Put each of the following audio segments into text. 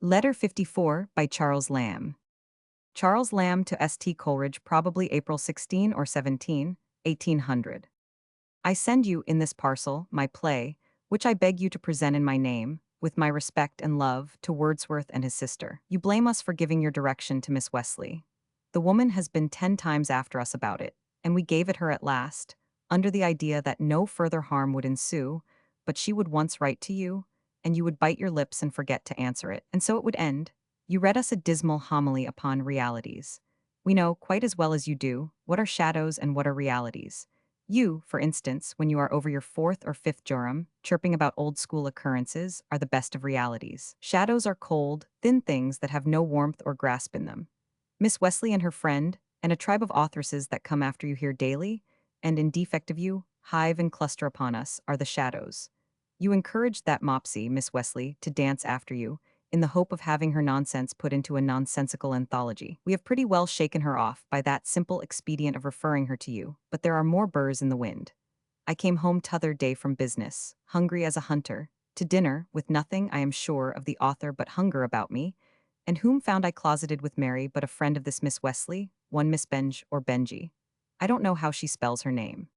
Letter 54 by Charles Lamb. Charles Lamb to St. Coleridge, probably April 16 or 17, 1800. I send you in this parcel my play, which I beg you to present in my name, with my respect and love, to Wordsworth and his sister. You blame us for giving your direction to Miss Wesley. The woman has been 10 times after us about it, and we gave it her at last, under the idea that no further harm would ensue, but she would once write to you, and you would bite your lips and forget to answer it, and so it would end. You read us a dismal homily upon realities. We know, quite as well as you do, what are shadows and what are realities. You, for instance, when you are over your fourth or fifth jorum, chirping about old school occurrences, are the best of realities. Shadows are cold, thin things that have no warmth or grasp in them. Miss Wesley and her friend, and a tribe of authoresses that come after you here daily, and in defect of you, hive and cluster upon us, are the shadows. You encouraged that Mopsy, Miss Wesley, to dance after you, in the hope of having her nonsense put into a nonsensical anthology. We have pretty well shaken her off by that simple expedient of referring her to you, but there are more burrs in the wind. I came home t'other day from business, hungry as a hunter, to dinner, with nothing, I am sure, of the author but hunger about me, and whom found I closeted with Mary but a friend of this Miss Wesley, one Miss Benge or Benjy. I don't know how she spells her name.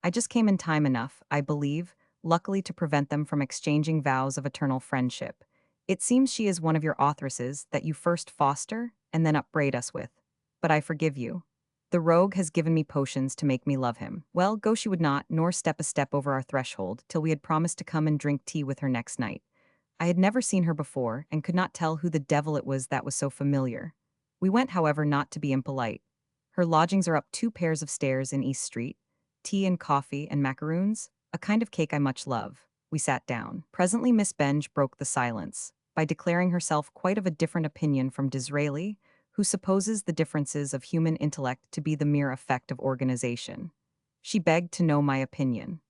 I just came in time enough, I believe, luckily to prevent them from exchanging vows of eternal friendship. It seems she is one of your authoresses that you first foster and then upbraid us with. But I forgive you. The rogue has given me potions to make me love him. Well, go she would not, nor step a step over our threshold, till we had promised to come and drink tea with her next night. I had never seen her before, and could not tell who the devil it was that was so familiar. We went, however, not to be impolite. Her lodgings are up 2 pairs of stairs in East Street. Tea and coffee and macaroons, a kind of cake I much love. We sat down. Presently Miss Benge broke the silence, by declaring herself quite of a different opinion from Disraeli, who supposes the differences of human intellect to be the mere effect of organization. She begged to know my opinion.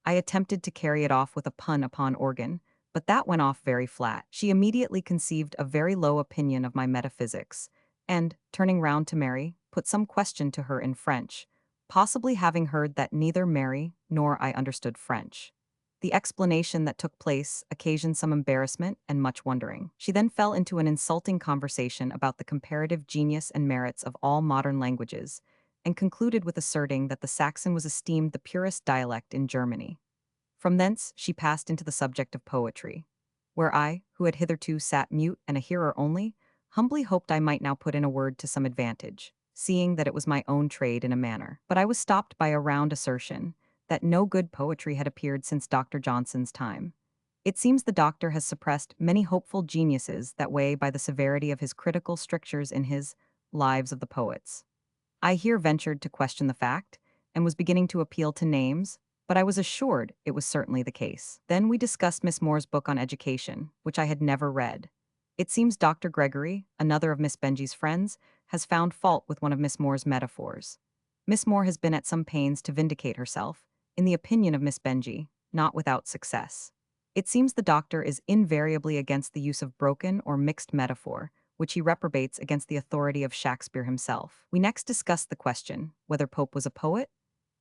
I attempted to carry it off with a pun upon organ, but that went off very flat. She immediately conceived a very low opinion of my metaphysics, and, turning round to Mary, put some question to her in French, possibly having heard that neither Mary nor I understood French. The explanation that took place occasioned some embarrassment and much wondering. She then fell into an insulting conversation about the comparative genius and merits of all modern languages, and concluded with asserting that the Saxon was esteemed the purest dialect in Germany. From thence she passed into the subject of poetry, where I, who had hitherto sat mute and a hearer only, humbly hoped I might now put in a word to some advantage, seeing that it was my own trade in a manner. But I was stopped by a round assertion that no good poetry had appeared since Dr. Johnson's time. It seems the doctor has suppressed many hopeful geniuses that way by the severity of his critical strictures in his Lives of the Poets. I here ventured to question the fact, and was beginning to appeal to names, but I was assured it was certainly the case. Then we discussed Miss Moore's book on education, which I had never read. It seems Dr. Gregory, another of Miss Benjy's friends, has found fault with one of Miss Moore's metaphors. Miss Moore has been at some pains to vindicate herself, in the opinion of Miss Benjy, not without success. It seems the doctor is invariably against the use of broken or mixed metaphor, which he reprobates against the authority of Shakespeare himself. We next discussed the question whether Pope was a poet.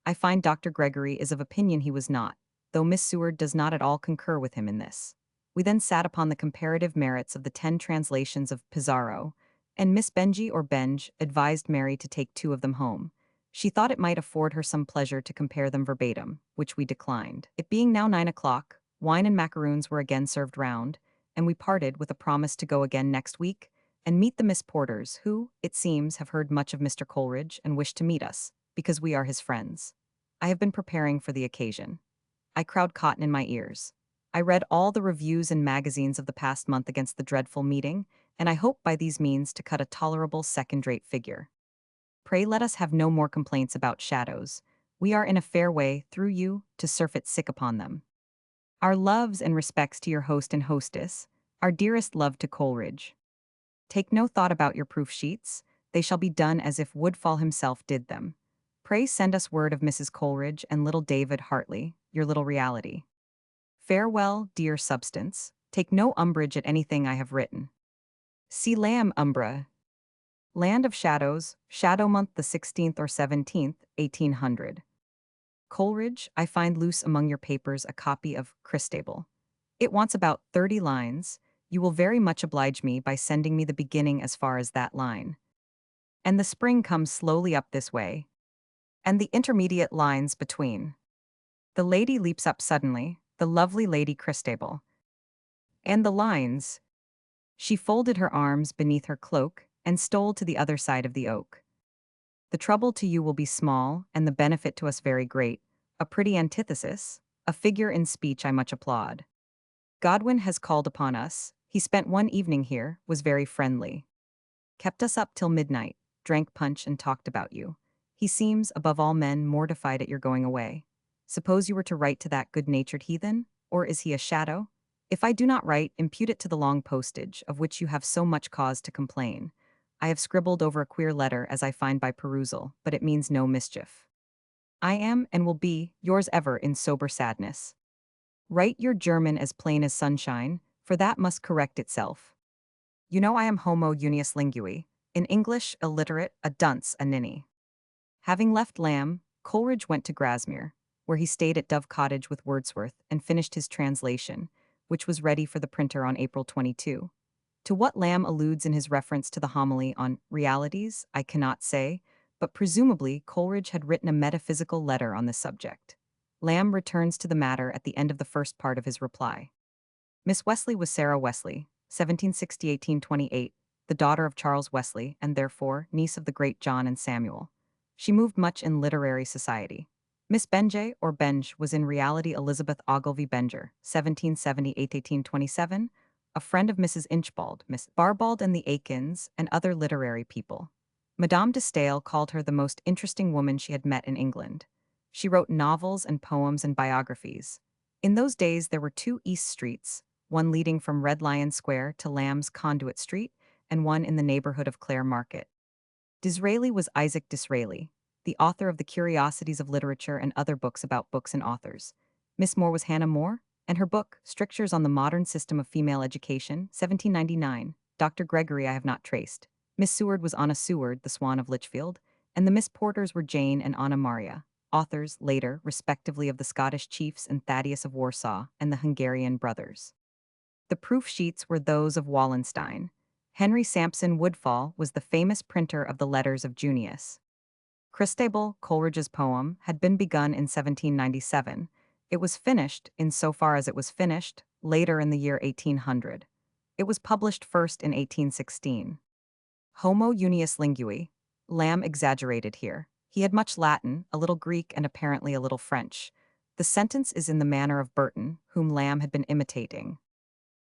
I find Dr. Gregory is of opinion he was not, though Miss Seward does not at all concur with him in this. We then sat upon the comparative merits of the 10 translations of Pizarro, and Miss Benjy or Benge advised Mary to take 2 of them home. She thought it might afford her some pleasure to compare them verbatim, which we declined. It being now 9 o'clock, wine and macaroons were again served round, and we parted with a promise to go again next week and meet the Miss Porters, who, it seems, have heard much of Mr. Coleridge and wish to meet us, because we are his friends. I have been preparing for the occasion. I crowd cotton in my ears. I read all the reviews and magazines of the past month against the dreadful meeting, and I hope by these means to cut a tolerable second-rate figure. Pray let us have no more complaints about shadows. We are in a fair way, through you, to surfeit sick upon them. Our loves and respects to your host and hostess, our dearest love to Coleridge. Take no thought about your proof sheets, they shall be done as if Woodfall himself did them. Pray send us word of Mrs. Coleridge and little David Hartley, your little reality. Farewell, dear substance, take no umbrage at anything I have written. See Lamb Umbra. Land of Shadows, Shadow Month the 16th or 17th, 1800. Coleridge, I find loose among your papers a copy of Christable. It wants about 30 lines. You will very much oblige me by sending me the beginning as far as that line. And the spring comes slowly up this way, and the intermediate lines between. The lady leaps up suddenly, the lovely Lady Christabel. And the lines. She folded her arms beneath her cloak and stole to the other side of the oak. The trouble to you will be small, and the benefit to us very great. A pretty antithesis, a figure in speech I much applaud. Godwin has called upon us. He spent one evening here, was very friendly. Kept us up till midnight, drank punch and talked about you. He seems, above all men, mortified at your going away. Suppose you were to write to that good-natured heathen? Or is he a shadow? If I do not write, impute it to the long postage, of which you have so much cause to complain. I have scribbled over a queer letter, as I find by perusal, but it means no mischief. I am, and will be, yours ever in sober sadness. Write your German as plain as sunshine, for that must correct itself. You know I am homo unius lingui, in English illiterate, a dunce, a ninny. Having left Lamb, Coleridge went to Grasmere, where he stayed at Dove Cottage with Wordsworth and finished his translation, which was ready for the printer on April 22. To what Lamb alludes in his reference to the homily on realities, I cannot say, but presumably Coleridge had written a metaphysical letter on this subject. Lamb returns to the matter at the end of the first part of his reply. Miss Wesley was Sarah Wesley, 1760–1828, the daughter of Charles Wesley and therefore niece of the great John and Samuel. She moved much in literary society. Miss Benjy, or Benge, was in reality Elizabeth Ogilvy Benger, 1778–1827, a friend of Mrs. Inchbald, Miss Barbald and the Aikins, and other literary people. Madame de Staël called her the most interesting woman she had met in England. She wrote novels and poems and biographies. In those days there were two East Streets, one leading from Red Lion Square to Lamb's Conduit Street, and one in the neighborhood of Clare Market. Disraeli was Isaac Disraeli, the author of the Curiosities of Literature and other books about books and authors. Miss Moore was Hannah More, and her book, Strictures on the Modern System of Female Education, 1799. Dr. Gregory I have not traced. Miss Seward was Anna Seward, the Swan of Lichfield, and the Miss Porters were Jane and Anna Maria, authors, later, respectively of the Scottish Chiefs and Thaddeus of Warsaw and the Hungarian Brothers. The proof sheets were those of Wallenstein. Henry Sampson Woodfall was the famous printer of the letters of Junius. Christabel, Coleridge's poem, had been begun in 1797. It was finished, in so far as it was finished, later in the year 1800. It was published first in 1816. Homo unius lingui. Lamb exaggerated here. He had much Latin, a little Greek, and apparently a little French. The sentence is in the manner of Burton, whom Lamb had been imitating.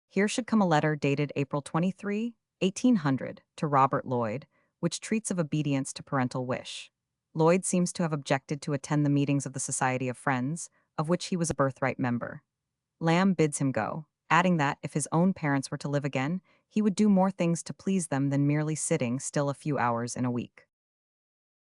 Here should come a letter dated April 23, 1800, to Robert Lloyd, which treats of obedience to parental wish. Lloyd seems to have objected to attend the meetings of the Society of Friends, of which he was a birthright member. Lamb bids him go, adding that, if his own parents were to live again, he would do more things to please them than merely sitting still a few hours in a week.